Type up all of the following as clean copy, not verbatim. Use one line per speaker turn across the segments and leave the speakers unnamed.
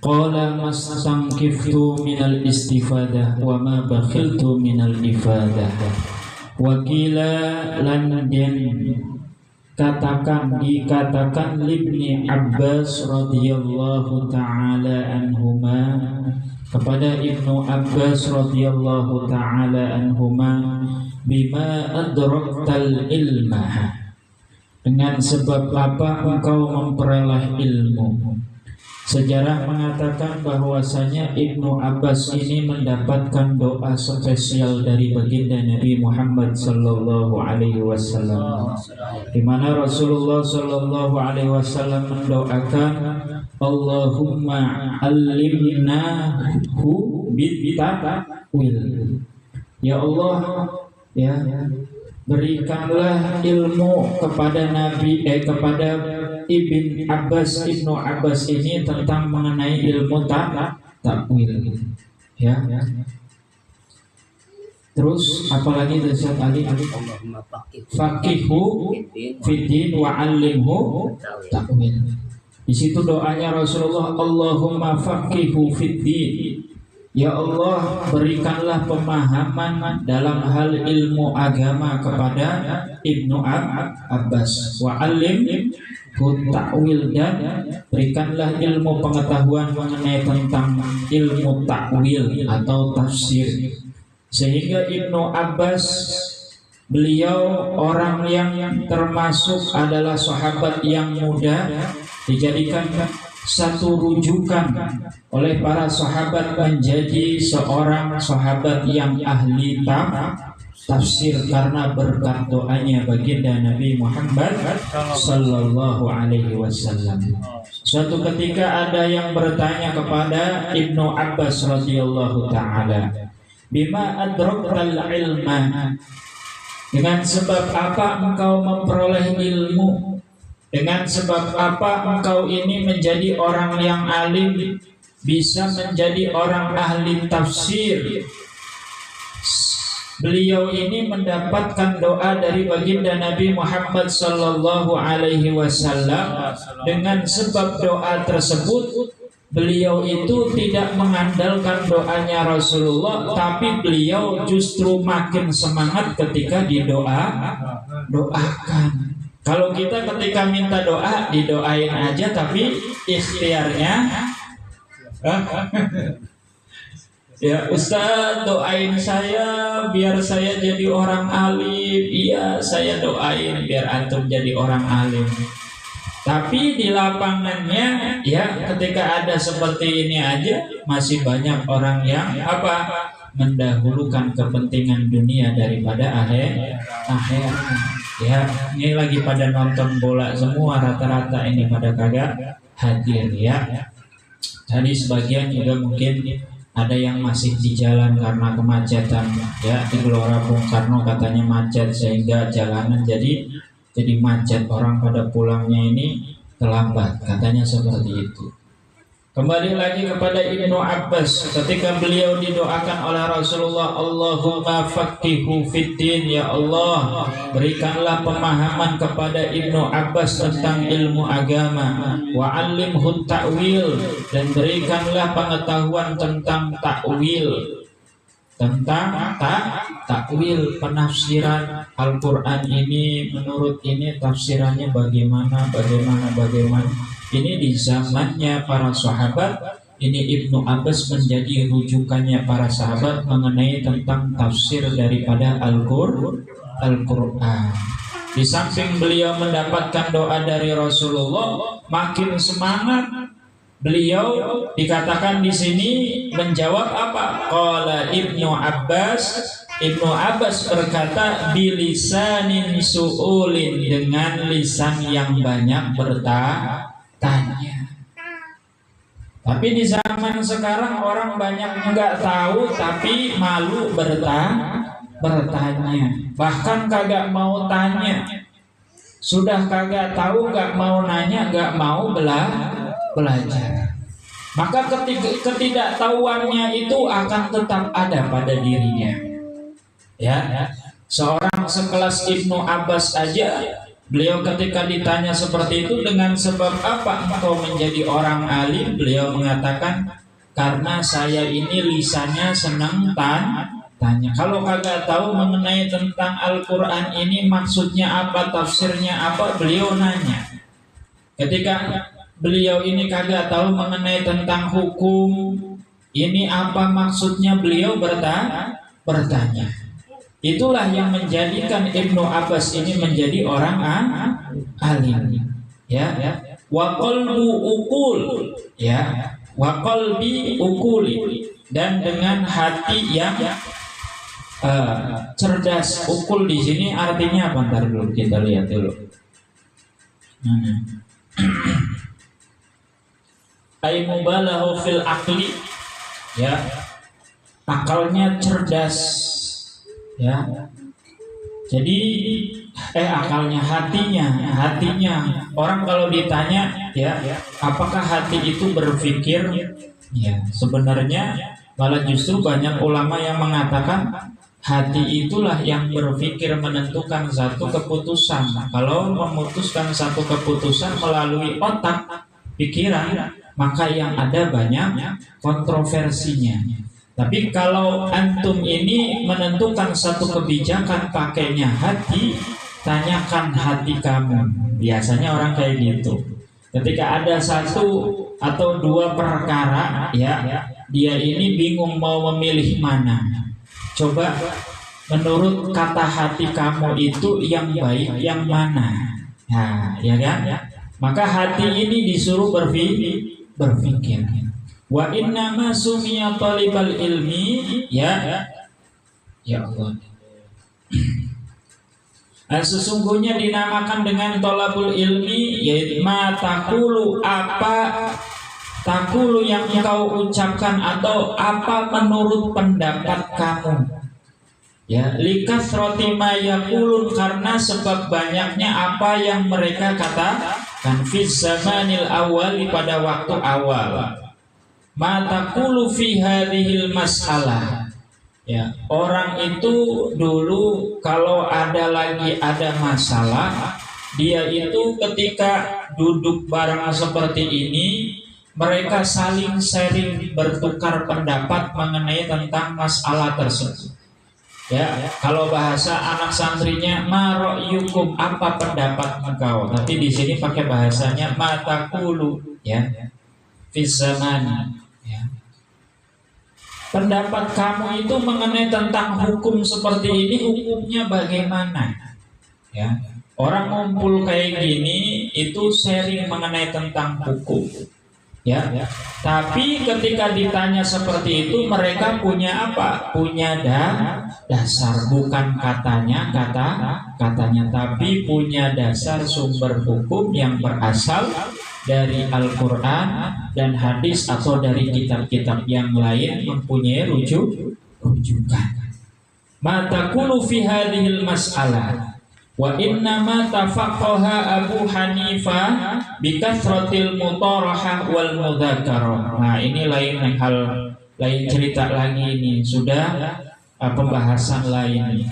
Qala mastankiftu minal istifadah wa ma bakhiltu minal ifadah. Wakila lan den dikatakan libni Abbas radhiyallahu taala anhuma, kepada Ibnu Abbas radhiyallahu taala anhuma, bima adraktal ilma, dengan sebab apa engkau memperoleh ilmu. Sejarah mengatakan bahwasanya Ibnu Abbas ini mendapatkan doa spesial dari baginda Nabi Muhammad sallallahu alaihi wasallam, di mana Rasulullah sallallahu alaihi wasallam mendoakan, Allahumma allimnahu bitta'wil. Ya Allah, ya, berikanlah ilmu kepada kepada Ibnu Abbas ini tentang mengenai ilmu takwil, ya. Terus apalagi dari Ustaz Ali, faqihu fiddin wa 'allimhu takwil. Di situ doanya Rasulullah, Allahumma faqihu fiddin. Ya Allah, berikanlah pemahaman dalam hal ilmu agama kepada Ibnu Abbas, wa 'allimhu ta'wil, dan berikanlah ilmu pengetahuan mengenai tentang ilmu takwil atau tafsir. Sehingga Ibnu Abbas, beliau orang yang termasuk adalah sahabat yang muda, dijadikan satu rujukan oleh para sahabat menjadi seorang sahabat yang ahli tafsir karena berkat doanya baginda Nabi Muhammad sallallahu alaihi wasallam. Suatu ketika ada yang bertanya kepada Ibnu Abbas radhiyallahu taala, bima adraktal ilma, dengan sebab apa engkau memperoleh ilmu? Dengan sebab apa engkau ini menjadi orang yang alim, bisa menjadi orang ahli tafsir? Beliau ini mendapatkan doa dari baginda Nabi Muhammad sallallahu alaihi wasallam. Dengan sebab doa tersebut, beliau itu tidak mengandalkan doanya Rasulullah, tapi beliau justru makin semangat ketika doakan. Kalau kita ketika minta doa, didoain aja, tapi ikhtiarnya ya Ustaz, doain saya biar saya jadi orang alim. Iya, saya doain biar antum jadi orang alim. Tapi di lapangannya, ya, ketika ada seperti ini aja, masih banyak orang yang mendahulukan kepentingan dunia daripada akhirat. Ya, ini lagi pada nonton bola semua, rata-rata ini pada kagak hadir, ya. Tadi sebagian juga mungkin ada yang masih di jalan karena kemacetan, ya, di Gelora Bung Karno katanya macet sehingga jalanan jadi macet, orang pada pulangnya ini terlambat, katanya seperti itu. Kembali lagi kepada Ibnu Abbas, ketika beliau didoakan oleh Rasulullah, Allahumma faqihu fiddin, ya Allah, berikanlah pemahaman kepada Ibnu Abbas tentang ilmu agama, wa 'allimhu ta'wil, dan berikanlah pengetahuan tentang takwil, tentang takwil, penafsiran Al-Quran ini, menurut ini tafsirannya bagaimana. Ini di zamannya para sahabat, ini Ibnu Abbas menjadi rujukannya para sahabat mengenai tentang tafsir daripada Al-Quran. Di samping beliau mendapatkan doa dari Rasulullah, makin semangat beliau, dikatakan di sini menjawab apa? Qala Ibnu Abbas berkata, bilisanin su'ulin, dengan lisan yang banyak bertanya. Tapi di zaman sekarang orang banyak enggak tahu tapi malu bertanya, bahkan kagak mau tanya. Sudah kagak tahu, gak mau nanya, gak mau belajar. Maka ketidaktahuannya itu akan tetap ada pada dirinya. Ya, seorang sekelas Ibnu Abbas aja Beliau ketika ditanya seperti itu, dengan sebab apa engkau menjadi orang alim? Beliau mengatakan, karena saya ini lisannya senang tanya. Kalau kagak tahu mengenai tentang Al-Quran ini maksudnya apa, tafsirnya apa, beliau nanya. Ketika beliau ini kagak tahu mengenai tentang hukum ini apa maksudnya, beliau bertanya. Itulah yang menjadikan Ibnu Abbas ini menjadi orang alim. Ya, wa qalbu uqul, ya, wa qalbi uquli, dan dengan hati yang cerdas. Ukul di sini artinya apa? Ntar dulu kita lihat dulu. Ay mubalahu fil akli, ya, akalnya cerdas, ya. Jadi akalnya, hatinya. Orang kalau ditanya, ya, apakah hati itu berpikir? Ya, sebenarnya malah justru banyak ulama yang mengatakan hati itulah yang berpikir menentukan satu keputusan. Kalau memutuskan satu keputusan melalui otak, pikiran, maka yang ada banyak kontroversinya. Tapi kalau antum ini menentukan satu kebijakan pakainya hati, tanyakan hati kamu. Biasanya orang kayak gitu. Ketika ada satu atau dua perkara, ya, dia ini bingung mau memilih mana. Coba menurut kata hati kamu itu yang baik yang mana? Nah, ya kan? Maka hati ini disuruh berpikir. Wa inna ma sumiya talibal ilmi, ya Allah. Sesungguhnya dinamakan dengan tolabul ilmi, yaitu ma takulu, apa takulu yang kau ucapkan atau apa menurut pendapat kamu. Ya, likasroti ma yaqulun, karena sebab banyaknya apa yang mereka katakan fis zamanil awal, pada waktu awal. Ma taqulu fi hadhil mas'alah. Ya, orang itu dulu kalau ada masalah, dia itu ketika duduk bareng seperti ini, mereka saling sharing, bertukar pendapat mengenai tentang masalah tersebut. Ya, kalau bahasa anak santrinya ma ra'yukum, apa pendapat engkau? Tapi di sini pakai bahasanya ma taqulu, ya, fi zamani. Pendapat kamu itu mengenai tentang hukum seperti ini, hukumnya bagaimana? Ya, orang ngumpul kayak gini itu sharing mengenai tentang hukum. Ya, tapi ketika ditanya seperti itu, mereka punya apa? Punya dasar, bukan katanya, tapi punya dasar sumber hukum yang berasal dari Al-Quran dan hadis atau dari kitab-kitab yang lain, mempunyai rujukan. Ma taqulu fi hadhil mas'alah wa inna ma tafaqqaha Abu Hanifah bi kasratil mutarahah wal mudzakarah. Nah, ini lain cerita lagi, ini sudah pembahasan lain.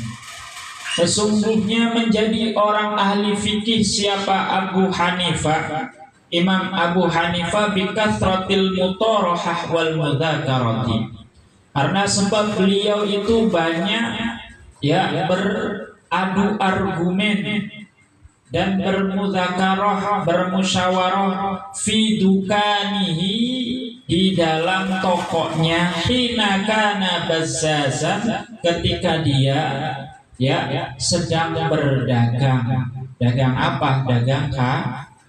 Sesungguhnya menjadi orang ahli fikih siapa? Abu Hanifah, Imam Abu Hanifah, bikathratil mutarahah wal mudzakarati, karena sebab beliau itu banyak, ya, beradu argumen dan bermusyawarah fi dukanihi, di dalam tokonya, hina kana bazzazan, ketika dia, ya, sedang berdagang. Dagang apa? Dagang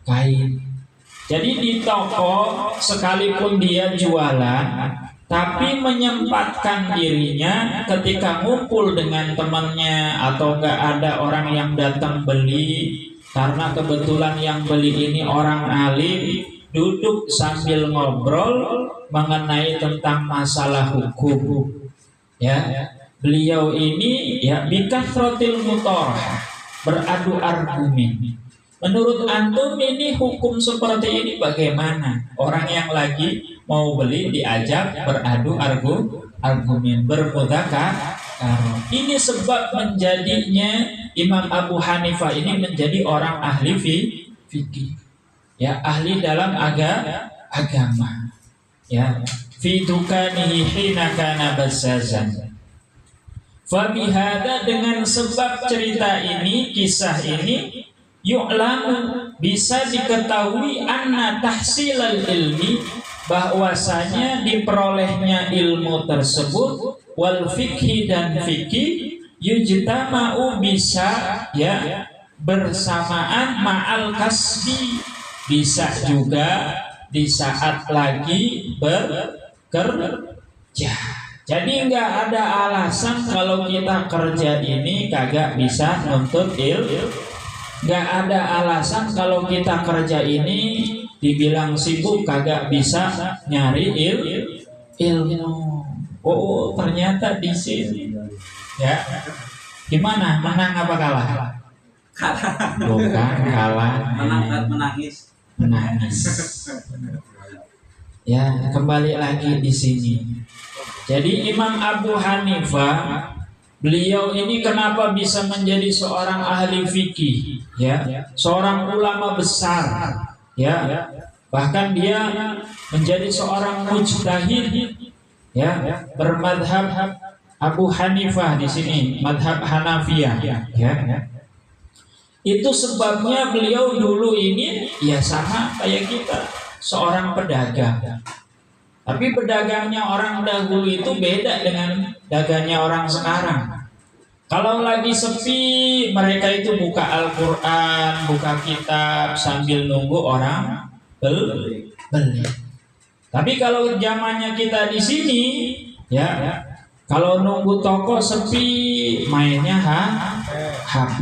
kain. Jadi di toko sekalipun dia jualan, tapi menyempatkan dirinya ketika ngumpul dengan temannya atau enggak ada orang yang datang beli, karena kebetulan yang beli ini orang alim, duduk sambil ngobrol mengenai tentang masalah hukum. Ya, beliau ini, ya, bikathratil mutarah, beradu argumen. Menurut antum ini hukum seperti ini bagaimana? Orang yang lagi mau beli diajak beradu argumen, Ini sebab menjadinya Imam Abu Hanifah ini menjadi orang ahli fikih, ya, ahli dalam agama, ya, fi dukanihi hina kana bazzazan. Fabihada, dengan sebab cerita ini, kisah ini, yu'lamu, bisa diketahui, anna tahsilal ilmi, bahwasanya diperolehnya ilmu tersebut, wal fikhi, dan fikih, yujtama'u, bisa, ya, bersamaan, ma'al kasbi, bisa juga di saat lagi bekerja. Jadi nggak ada alasan kalau kita kerja ini kagak bisa nuntut ilmu. Nggak ada alasan kalau kita kerja ini dibilang sibuk kagak bisa nyari ilmu. Oh, ternyata di sini, ya. Gimana? Menang apa kalah? Bukan kalah.
Menangis.
Ya, kembali lagi di sini. Jadi Imam Abu Hanifah, beliau ini kenapa bisa menjadi seorang ahli fikih, ya, seorang ulama besar, ya, bahkan dia menjadi seorang mujtahid, ya, bermadhab Abu Hanifah di sini, madhab Hanafiyah, ya. Itu sebabnya beliau dulu ini, ya, sama kayak kita, seorang pedagang. Tapi pedagangnya orang dahulu itu beda dengan dagangnya orang sekarang. Kalau lagi sepi, mereka itu buka Al-Quran, buka kitab sambil nunggu orang beli. Tapi kalau zamannya kita di sini, ya, kalau nunggu toko sepi, mainnya HP,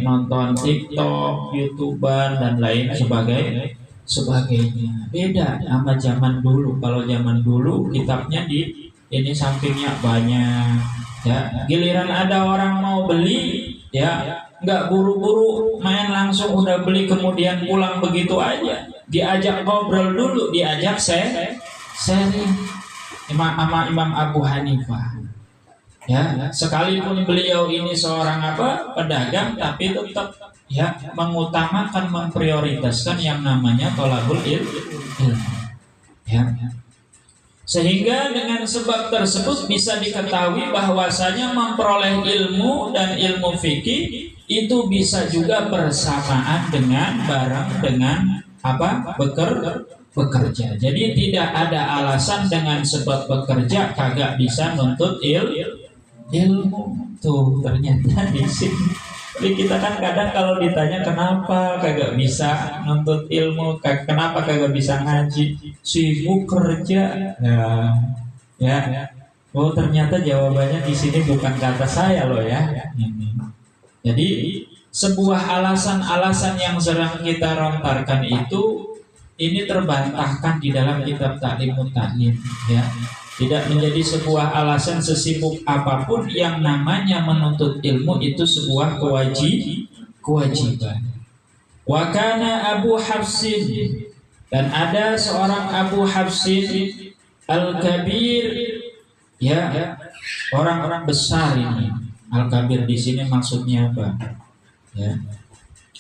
nonton TikTok, YouTuber, dan lain sebagainya. Beda sama zaman dulu. Kalau zaman dulu kitabnya di ini sampingnya banyak, ya, giliran ada orang mau beli, ya, nggak buru-buru main langsung udah beli kemudian pulang begitu aja. Diajak ngobrol dulu, diajak sharing. Imam Abu Hanifah, ya, sekalipun beliau ini seorang pedagang, tapi tetap, ya, mengutamakan, memprioritaskan yang namanya thalabul ilmu, ya. Sehingga dengan sebab tersebut bisa diketahui bahwasanya memperoleh ilmu dan ilmu fikih itu bisa juga bersamaan dengan bekerja. Jadi tidak ada alasan dengan sebab bekerja kagak bisa nuntut ilmu. Tuh ternyata di sini. Jadi kita kan kadang kalau ditanya kenapa kagak bisa nuntut ilmu, kenapa kagak bisa ngaji, sibuk kerja. Nah, ya. Oh, ternyata jawabannya di sini bukan kata saya loh, ya. Jadi sebuah alasan-alasan yang sering kita lontarkan itu ini terbantahkan di dalam kitab Ta'limut Ta'lim, ya. Tidak menjadi sebuah alasan sesibuk apapun yang namanya menuntut ilmu itu sebuah kewajiban. Wa kana Abu Hafsin, dan ada seorang Abu Hafsin Al-Kabir, ya, orang-orang besar ini. Al-Kabir di sini maksudnya apa? Ya,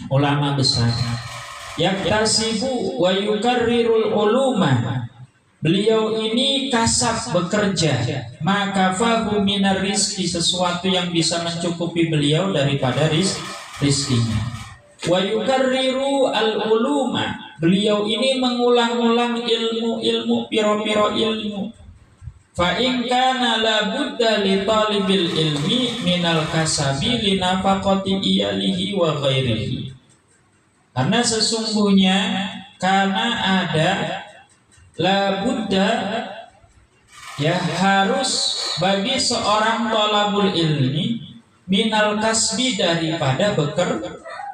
ulama besar. Yaktasibu wa yukarrirul uluma. Beliau ini kasab, bekerja, maka fahu minar rizki, sesuatu yang bisa mencukupi beliau daripada rizkinya. Wa yukarriru al-uluma, beliau ini mengulang-ulang ilmu, piro-piro ilmu. Fa in kana la budda li talibil ilmi minal kasabi li nafaqati iyalihi wa ghairihi. Karena sesungguhnya karena ada la buddha, ya, harus bagi seorang thalabul ilmi minal kasbi, daripada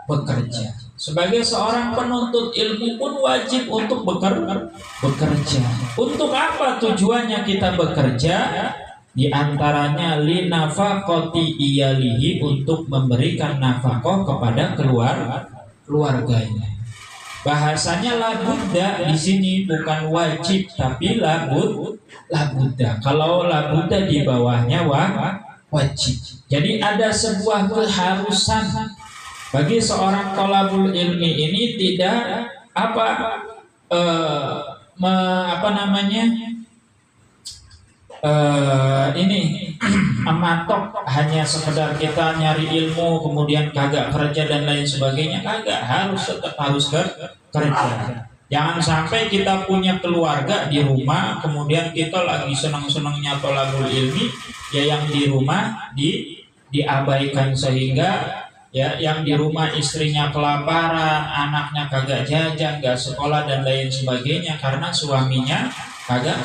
bekerja. Sebagai seorang penuntut ilmu pun wajib untuk bekerja. Untuk apa tujuannya kita bekerja? Di antaranya li nafaqati iyalihi, untuk memberikan nafkah kepada keluarganya. Bahasanya la budda di sini bukan wajib, tapi la budda. Kalau la budda di bawahnya wajib. Jadi ada sebuah keharusan bagi seorang thalabul ilmi ini tidak ini mematok hanya sekedar kita nyari ilmu kemudian kagak kerja dan lain sebagainya, kagak, tetap harus kerja. Jangan sampai kita punya keluarga di rumah kemudian kita lagi senang-senangnya thalabul ilmi, ya yang di rumah diabaikan sehingga ya yang di rumah istrinya kelaparan, anaknya kagak jajan, gak sekolah dan lain sebagainya karena suaminya kagak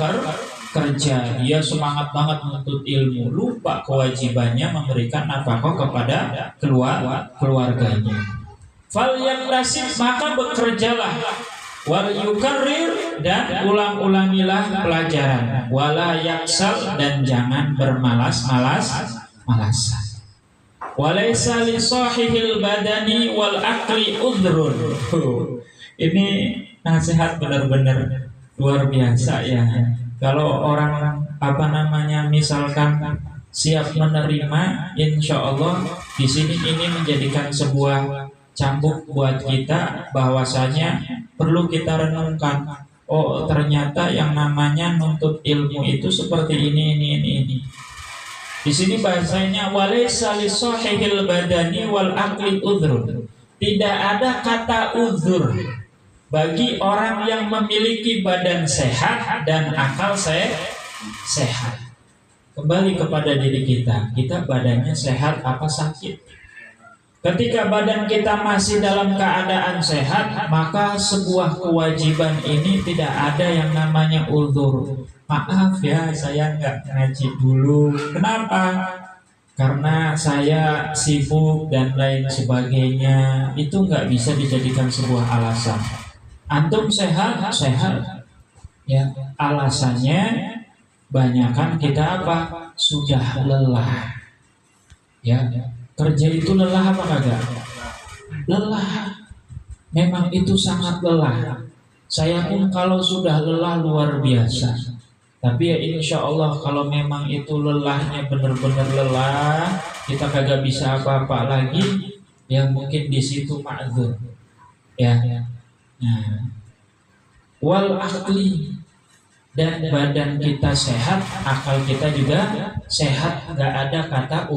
kerja. Dia semangat banget menuntut ilmu, lupa kewajibannya memberikan nafkah kepada keluarganya. Fal yaktasib, maka bekerjalah, wal yukarrir, dan ulang-ulangilah pelajaran, wala yaksal, dan jangan bermalas-malasan. Walaysa li sahihil badani wal aqli udhrun. Ini nasihat benar-benar luar biasa ya. Kalau orang misalkan siap menerima, insya Allah di sini ini menjadikan sebuah cambuk buat kita bahwasanya perlu kita renungkan. Oh, ternyata yang namanya nuntut ilmu itu seperti ini. Di sini bahasanya walaysa li sahihil badani wal aqli udhrun. Tidak ada kata uzur bagi orang yang memiliki badan sehat dan akal sehat. Kembali kepada diri kita badannya sehat apa sakit? Ketika badan kita masih dalam keadaan sehat, maka sebuah kewajiban ini tidak ada yang namanya uzur. Maaf ya, saya nggak ngaji dulu. Kenapa? Karena saya sibuk dan lain sebagainya. Itu nggak bisa dijadikan sebuah alasan. Antum sehat, ya alasannya banyakan kita sudah lelah. Ya, kerja itu lelah apa kagak? Lelah. Memang itu sangat lelah. Saya pun kalau sudah lelah luar biasa. Tapi ya insya Allah kalau memang itu lelahnya benar-benar lelah, kita kagak bisa apa-apa lagi, yang mungkin di situ ma'dzur. Ya. Nah, wal aqli, dan badan kita sehat, akal kita juga sehat, nggak ada kata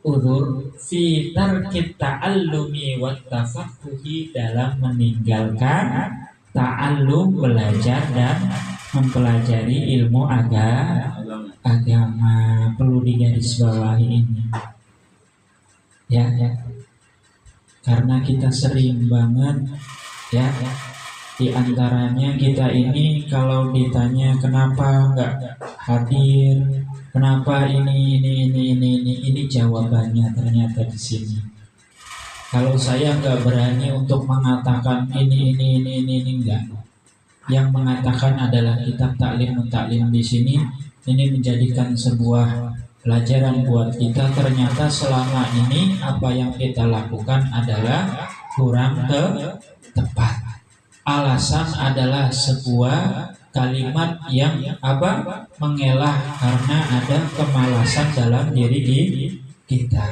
uzur fi tarkit ta'allumi wat tafaqquhi, dalam meninggalkan ta'allum, belajar dan mempelajari ilmu agama. Perlu digarisbawahi ini ya. Karena kita sering banget ya, di antaranya kita ini kalau ditanya kenapa nggak hadir, kenapa ini jawabannya ternyata di sini. Kalau saya nggak berani untuk mengatakan ini enggak. Yang mengatakan adalah kitab taklim di sini. Ini menjadikan sebuah pelajaran buat kita. Ternyata selama ini apa yang kita lakukan adalah kurang tepat. Alasan adalah sebuah kalimat yang mengelah karena ada kemalasan dalam diri kita.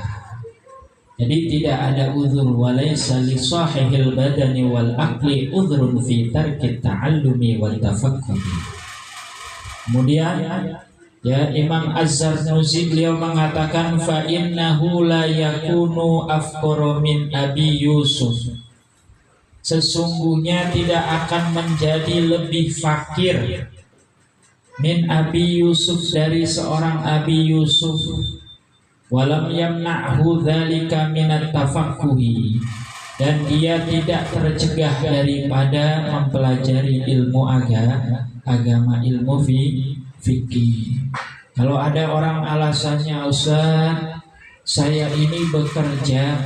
Jadi tidak ada uzur, walaysa li sahihil badani wal aqli uzrun fi tarkit ta'allumi wal tafaqquh. Kemudian ya Imam Az-Zarnuzi beliau mengatakan fa innahu la yakunu afqara min Abi Yusuf. Sesungguhnya tidak akan menjadi lebih fakir min Abi Yusuf, dari seorang Abi Yusuf. Walam yamna'hu dzalika minat tafaqquhi, dan dia tidak tercegah daripada mempelajari ilmu agama, ilmu fikih. Kalau ada orang alasannya, Ustaz, saya ini bekerja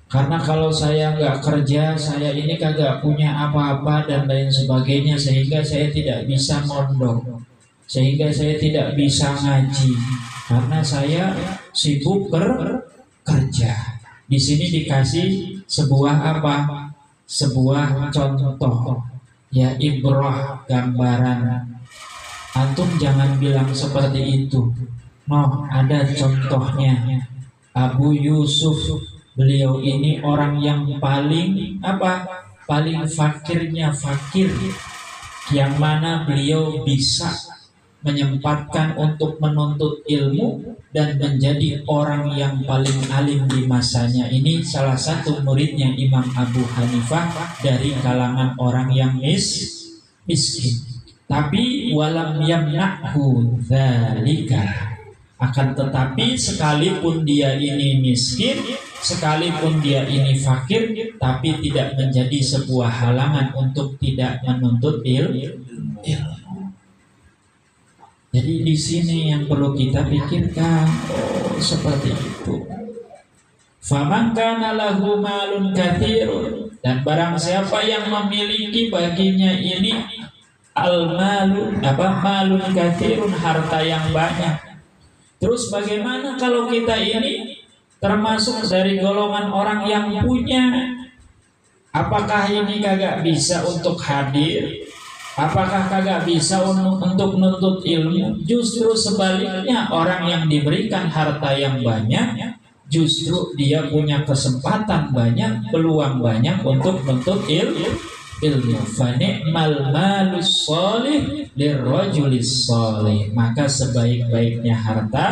karena kalau saya nggak kerja, saya ini kagak punya apa-apa dan lain sebagainya, sehingga saya tidak bisa mondok, sehingga saya tidak bisa ngaji karena saya sibuk kerja. Di sini dikasih sebuah sebuah contoh ya, ibrah, gambaran. Antum jangan bilang seperti itu. Noh, ada contohnya Abu Yusuf. Beliau ini orang yang paling paling fakirnya fakir, yang mana beliau bisa menyempatkan untuk menuntut ilmu dan menjadi orang yang paling alim di masanya. Ini salah satu muridnya Imam Abu Hanifah dari kalangan orang yang miskin. Tapi walam yamna'hu dzalika, akan tetapi sekalipun dia ini miskin, sekalipun dia ini fakir, tapi tidak menjadi sebuah halangan untuk tidak menuntut ilmu. Jadi di sini yang perlu kita pikirkan, seperti itu. Faman kana lahu malun katsirun, dan barang siapa yang memiliki baginya ini al-malu malun katsirun, harta yang banyak. Terus bagaimana kalau kita ini termasuk dari golongan orang yang punya? Apakah ini kagak bisa untuk hadir? Apakah kagak bisa untuk menuntut ilmu? Justru sebaliknya, orang yang diberikan harta yang banyak, justru dia punya kesempatan banyak, peluang banyak untuk menuntut ilmu. Fa ni'mal malus sholih lirrajulis sholih, maka sebaik-baiknya harta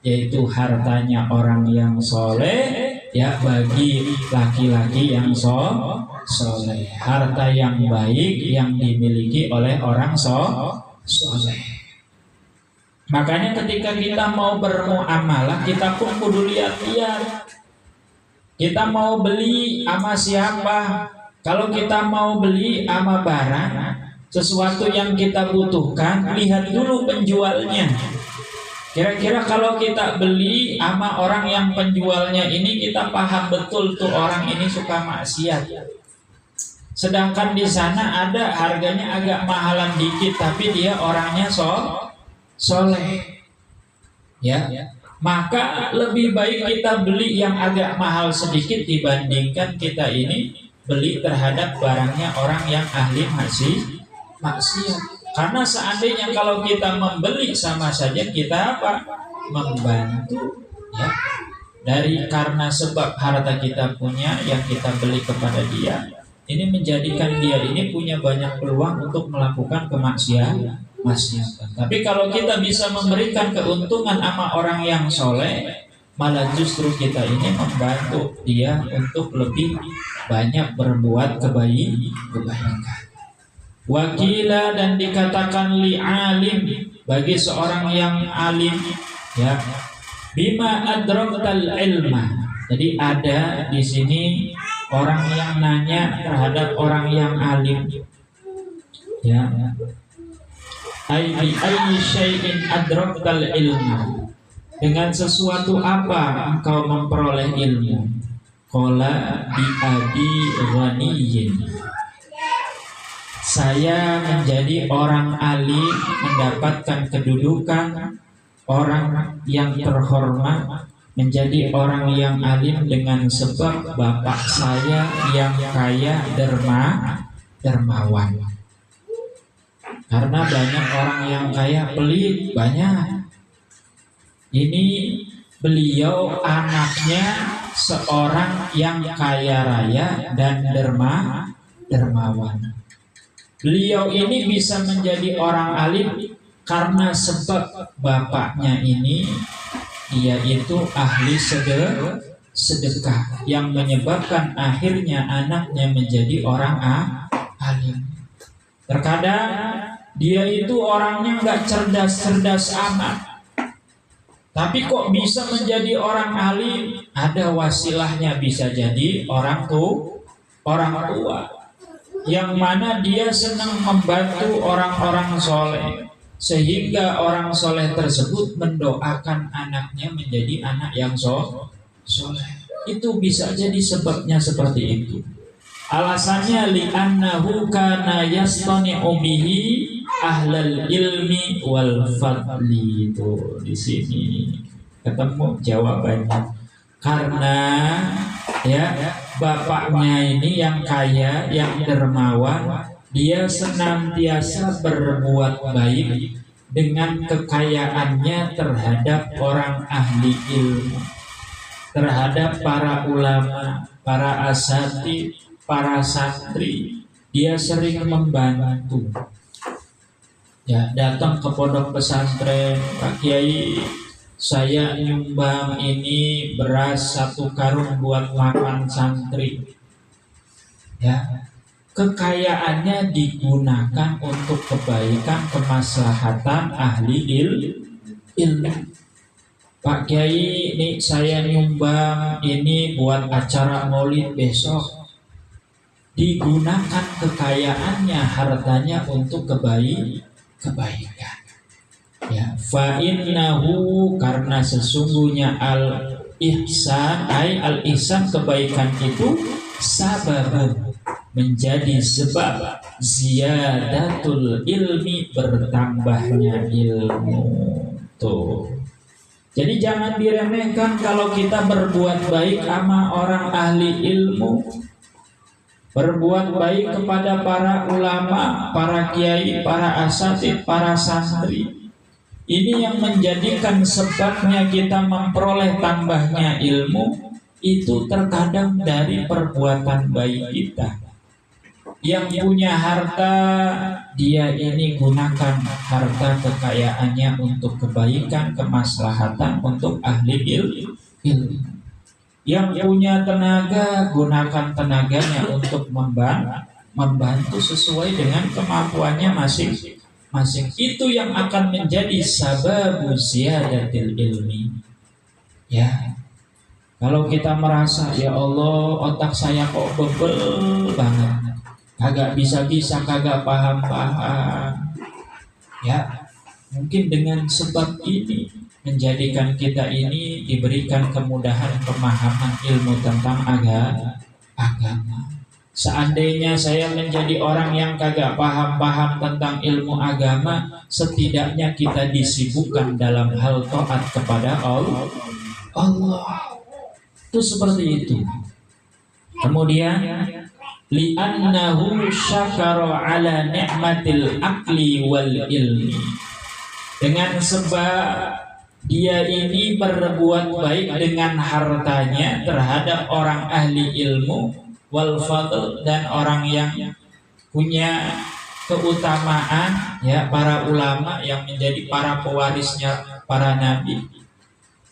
yaitu hartanya orang yang soleh, ya, bagi laki-laki yang soleh. Harta yang baik yang dimiliki oleh orang soleh. Makanya ketika kita mau bermuamalah, kita pun kudu lihat-lihat. Kita mau beli sama siapa? Kalau kita mau beli sama barang, sesuatu yang kita butuhkan, lihat dulu penjualnya. Kira-kira kalau kita beli sama orang yang penjualnya ini, kita paham betul tuh orang ini suka maksiat. Sedangkan di sana ada harganya agak mahalan dikit, tapi dia orangnya soleh. Ya, maka lebih baik kita beli yang agak mahal sedikit dibandingkan kita ini beli terhadap barangnya orang yang ahli maksiat. Karena seandainya kalau kita membeli, sama saja kita membantu, ya, karena sebab harta kita punya yang kita beli kepada dia, ini menjadikan dia ini punya banyak peluang untuk melakukan kemaksiatan. Tapi kalau kita bisa memberikan keuntungan sama orang yang soleh, malah justru kita ini membantu dia untuk lebih banyak berbuat kebaikan. Wakila, dan dikatakan li alim, bagi seorang yang alim, ya, bima adraktal ilma. Jadi ada di sini orang yang nanya terhadap orang yang alim, ya, ayyi syai'in adraktal ilma, dengan sesuatu apa engkau memperoleh ilmu? Qala bi abi ghaniyyin, saya menjadi orang alim, mendapatkan kedudukan orang yang terhormat, menjadi orang yang alim dengan sebab bapak saya yang kaya dermawan. Karena banyak orang yang kaya pelit, banyak. Ini beliau anaknya seorang yang kaya raya dan dermawan. Beliau ini bisa menjadi orang alim karena sebab bapaknya ini, dia itu ahli sedekah, yang menyebabkan akhirnya anaknya menjadi orang alim. Terkadang dia itu orangnya nggak cerdas amat, tapi kok bisa menjadi orang alim? Ada wasilahnya, bisa jadi orang tua yang mana dia senang membantu orang-orang soleh, sehingga orang soleh tersebut mendoakan anaknya menjadi anak yang soleh. Itu bisa jadi sebabnya seperti itu. Alasannya li'annahu kana yastani'u bihi ahlal ilmi wal fadli. Itu di sini ketemu jawabannya. Karena ya, bapaknya ini yang kaya, yang dermawan, dia senantiasa berbuat baik dengan kekayaannya terhadap orang ahli ilmu, terhadap para ulama, para asatidz, para santri. Dia sering membantu. Ya, datang ke pondok pesantren, Pak Kiai, saya nyumbang ini beras 1 karung buat makan santri. Ya, kekayaannya digunakan untuk kebaikan, kemaslahatan ahli ilmu. Pak Kiai, ini saya nyumbang ini buat acara maulid besok. Digunakan kekayaannya, hartanya untuk kebaikan. Ya, fa innahu, karena sesungguhnya al-ihsan, al-ihsan kebaikan itu sababun, menjadi sebab ziyadatul ilmi, bertambahnya ilmu. Tuh. Jadi jangan diremehkan kalau kita berbuat baik sama orang ahli ilmu, berbuat baik kepada para ulama, para kiai, para asatidz, para santri. Ini yang menjadikan sebabnya kita memperoleh tambahnya ilmu itu terkadang dari perbuatan baik kita. Yang punya harta, dia ini gunakan harta kekayaannya untuk kebaikan, kemaslahatan untuk ahli ilmu. Yang punya tenaga, gunakan tenaganya untuk membantu sesuai dengan kemampuannya masing-masing. Itu yang akan menjadi sababu ziyadatil ilmi. Ya, kalau kita merasa, ya Allah, otak saya kok bebel banget, kagak bisa-bisa, kagak paham-paham. Ya, mungkin dengan sebab ini menjadikan kita ini diberikan kemudahan pemahaman ilmu tentang agama. Seandainya saya menjadi orang yang kagak paham-paham tentang ilmu agama, setidaknya kita disibukkan dalam hal taat kepada Allah. Itu seperti itu. Kemudian li'annahu syakara ala ni'matil aqli wal ilmi, dengan sebab dia ini berbuat baik dengan hartanya terhadap orang ahli ilmu, wal fadl, dan orang yang punya keutamaan, ya, para ulama yang menjadi para pewarisnya para nabi.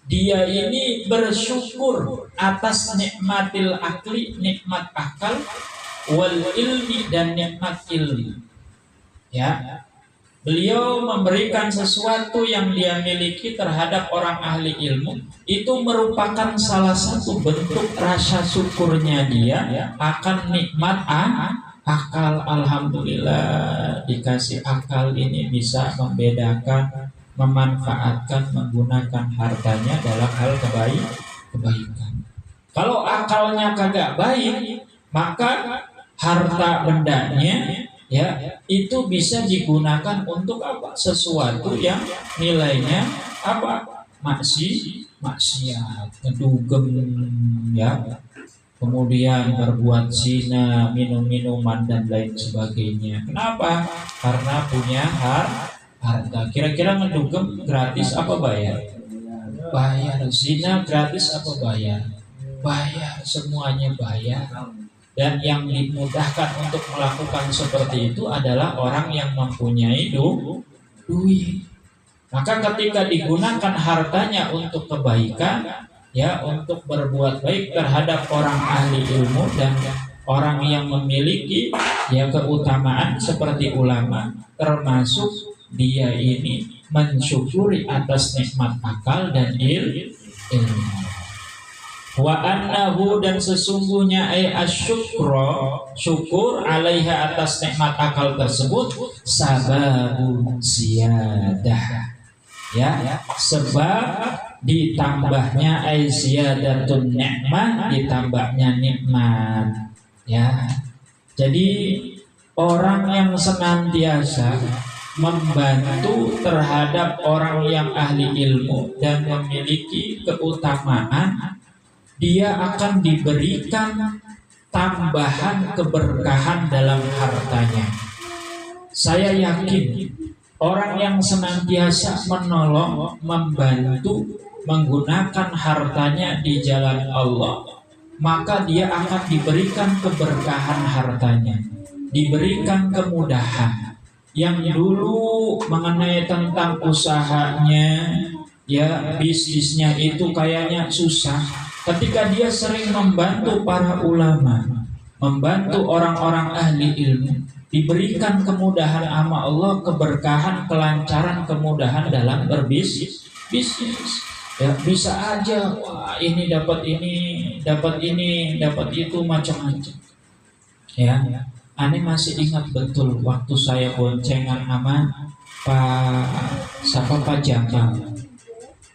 Dia ini bersyukur atas nikmatil akli, nikmat akal, wal ilmi, dan nikmat ilmi. Ya, beliau memberikan sesuatu yang dia miliki terhadap orang ahli ilmu. Itu merupakan salah satu bentuk rasa syukurnya dia akan nikmat akal. Alhamdulillah, dikasih akal ini bisa membedakan, memanfaatkan, menggunakan hartanya dalam hal kebaikan. Kalau akalnya kagak baik, maka harta bendanya, ya, itu bisa digunakan untuk apa? Sesuatu yang nilainya apa? Maksiat, ngedugem, ya, kemudian berbuat zina, minum-minuman, dan lain sebagainya. Kenapa? Karena punya harta. Kira-kira ngedugem gratis apa bayar? Bayar. Zina gratis apa bayar? Bayar. Semuanya bayar. Dan yang dimudahkan untuk melakukan seperti itu adalah orang yang mempunyai duit. Maka ketika digunakan hartanya untuk kebaikan, ya, untuk berbuat baik terhadap orang ahli ilmu dan orang yang memiliki, ya, keutamaan seperti ulama, termasuk dia ini mensyukuri atas nikmat akal dan ilmu. Wa annahu, dan sesungguhnya asyukra, syukur alaiha, atas nikmat akal tersebut, sababun ziyadah, ya, sebab ditambahnya ziyadatun nikmah, ditambahnya nikmat, ya. Jadi orang yang senantiasa membantu terhadap orang yang ahli ilmu dan memiliki keutamaan, dia akan diberikan tambahan keberkahan dalam hartanya. Saya yakin Orang yang senantiasa menolong, membantu, menggunakan hartanya di jalan Allah, maka dia akan diberikan keberkahan hartanya, diberikan kemudahan. Yang dulu mengenai tentang usahanya, ya bisnisnya itu kayaknya susah, ketika dia sering membantu para ulama, membantu orang-orang ahli ilmu, diberikan kemudahan sama Allah, keberkahan, kelancaran, kemudahan dalam berbisnis. Ya bisa aja, wah ini, dapat ini, dapat itu, macam-macam. Ya, Ane masih ingat betul waktu saya boncengan sama Pak Jamal.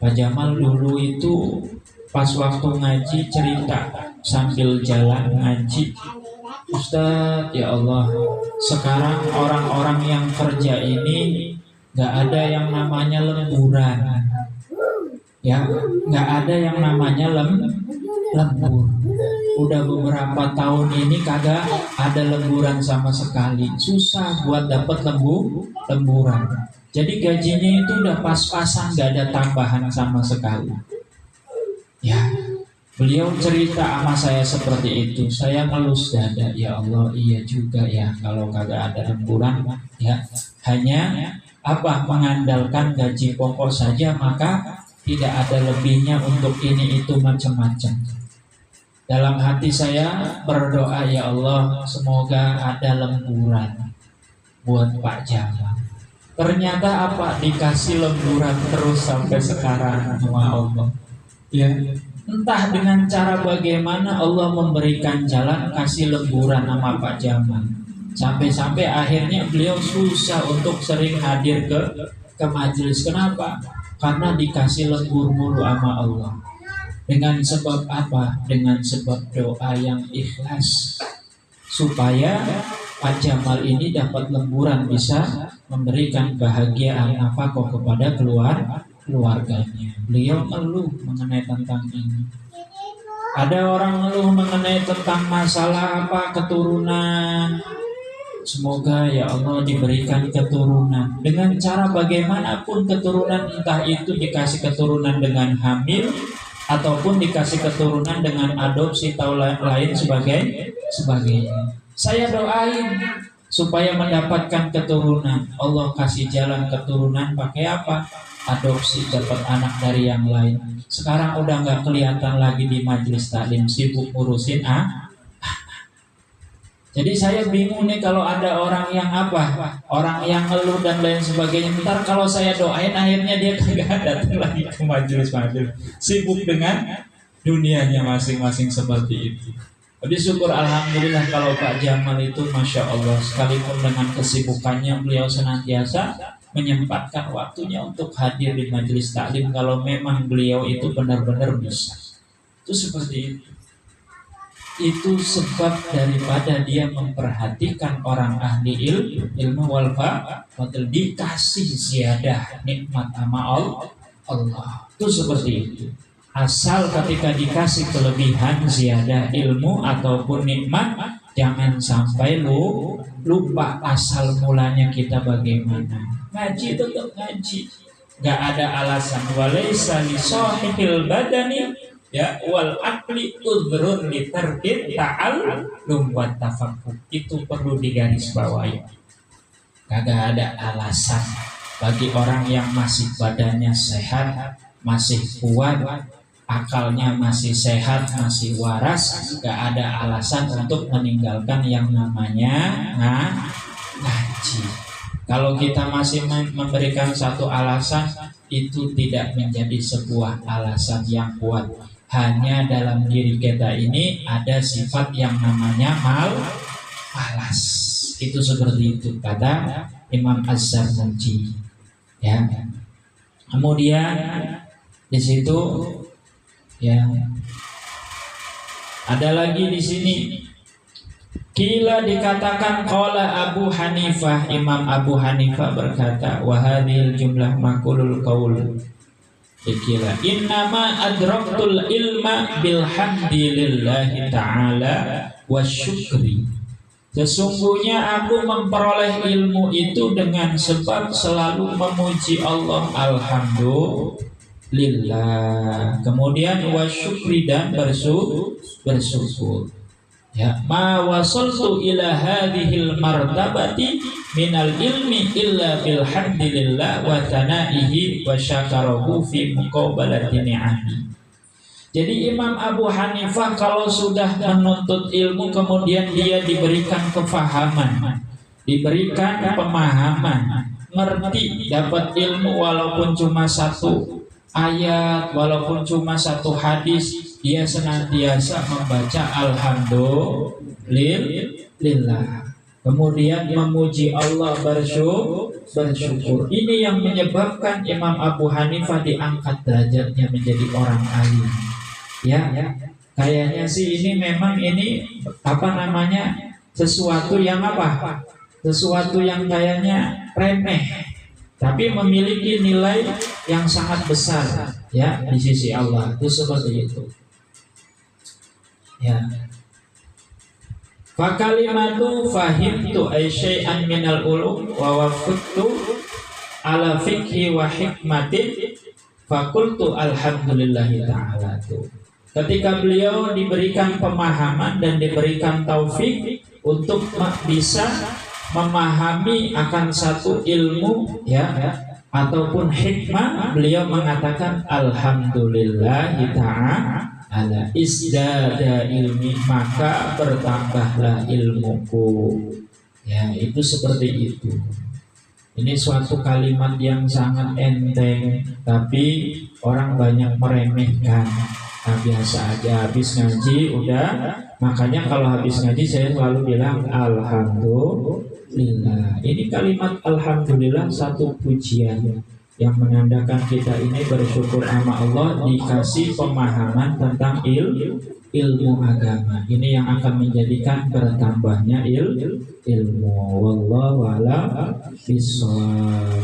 Pak Jamal dulu itu pas waktu ngaji cerita sambil jalan ngaji, Ustadz, ya Allah, sekarang orang-orang yang kerja ini gak ada yang namanya lemburan, ya gak ada yang namanya lembur. Udah beberapa tahun ini kagak ada lemburan sama sekali, susah buat dapat lemburan. Jadi gajinya itu udah pas-pasan, gak ada tambahan sama sekali. Ya, beliau cerita sama saya seperti itu. Saya ngelus dada, ya Allah, iya juga ya kalau kagak ada lemburan, ya hanya mengandalkan gaji pokok saja, maka tidak ada lebihnya untuk ini itu macam-macam. Dalam hati saya berdoa, ya Allah, semoga ada lemburan buat Pak Jamal. Ternyata dikasih lemburan terus sampai sekarang sama Allah. Ya, entah dengan cara bagaimana Allah memberikan jalan kasih lemburan sama Pak Jamal. Sampai-sampai akhirnya beliau susah untuk sering hadir ke majelis. Kenapa? Karena dikasih lembur mulu sama Allah. Dengan sebab apa? Dengan sebab doa yang ikhlas, supaya Pak Jamal ini dapat lemburan, bisa memberikan kebahagiaan nafkah kepada keluarganya. Beliau ngeluh mengenai tentang ini. Ada orang ngeluh mengenai tentang masalah keturunan. Semoga ya Allah diberikan keturunan dengan cara bagaimanapun keturunan, entah itu dikasih keturunan dengan hamil ataupun dikasih keturunan dengan adopsi atau lain sebagainya. Saya doain supaya mendapatkan keturunan. Allah kasih jalan keturunan pakai apa? Adopsi, dapat anak dari yang lain. Sekarang udah nggak kelihatan lagi di majelis taklim, sibuk ngurusin Jadi saya bingung nih kalau ada orang yang orang yang ngeluh dan lain sebagainya. Ntar kalau saya doain akhirnya dia kagak datang lagi ke majelis, sibuk dengan dunianya masing-masing seperti itu. Tapi syukur alhamdulillah kalau Pak Jamal itu masya Allah, sekalipun dengan kesibukannya beliau senantiasa menyempatkan waktunya untuk hadir di majelis taklim kalau memang beliau itu benar-benar bisa. Itu seperti itu. Itu sebab daripada dia memperhatikan orang ahli ilmu wal fadl, dikasih ziyadah nikmat sama Allah. Itu seperti itu. Asal ketika dikasih kelebihan ziyadah ilmu ataupun nikmat, jangan sampai lupa asal mulanya kita bagaimana. Ngaji tetap ngaji, gak ada alasan. Walaysa li sahihil badani ya wal akli udhrun li tarkit ta'allum wa tafakkur. Itu perlu digarisbawahi. Kagak ada alasan bagi orang yang masih badannya sehat, masih kuat, akalnya masih sehat, masih waras, gak ada alasan untuk meninggalkan yang namanya ngaji. Kalau kita masih memberikan satu alasan, itu tidak menjadi sebuah alasan yang kuat. Hanya dalam diri kita ini ada sifat yang namanya malas. Itu seperti itu kata Imam Az-Zarnuji. Ya. Kemudian di situ ya ada lagi di sini. Kila dikatakan qala Abu Hanifah, Imam Abu Hanifah berkata, wa hadhil jumlah maqulul qaul. Kila innama adraktul ilma bilhamdillahi ta'ala wasyukri. Sesungguhnya aku memperoleh ilmu itu dengan sebab selalu memuji Allah, alhamdulillah. Kemudian wasyukri, dan bersyukur. Ya, ma wasaltu ila hadhil martabati minal ilmi illa bil hamdilillah wa tana'ihi wa syakarahu fi muqabalati ni'ami. Jadi Imam Abu Hanifah kalau sudah menuntut ilmu kemudian dia diberikan kefahaman, diberikan pemahaman, ngerti, dapat ilmu walaupun cuma satu ayat, walaupun cuma satu hadis, dia senantiasa membaca alhamdulillah. Kemudian memuji Allah, bersyukur. Ini yang menyebabkan Imam Abu Hanifah diangkat derajatnya menjadi orang alim. Ya, kayaknya sih ini memang sesuatu yang sesuatu yang kayaknya remeh, tapi memiliki nilai yang sangat besar ya di sisi Allah. Itu seperti itu. Ya. Fa kalimatu fahimtu ay syai'an minal ulum wa wafaqtu ala fikhi wa hikmatin fakultu alhamdulillahi ta'ala. Ketika beliau diberikan pemahaman dan diberikan taufik untuk bisa memahami akan satu ilmu ya ataupun hikmah, beliau mengatakan alhamdulillahi ta'ala isdada ilmi, maka bertambahlah ilmuku. Ya, itu seperti itu. Ini suatu kalimat yang sangat enteng, tapi orang banyak meremehkan. Nah, biasa aja habis ngaji udah. Makanya kalau habis ngaji saya selalu bilang alhamdulillah. Ini kalimat alhamdulillah satu pujian yang menandakan kita ini bersyukur sama Allah dikasih pemahaman tentang ilmu agama. Ini yang akan menjadikan bertambahnya ilmu. Wallahu a'lam bishawab.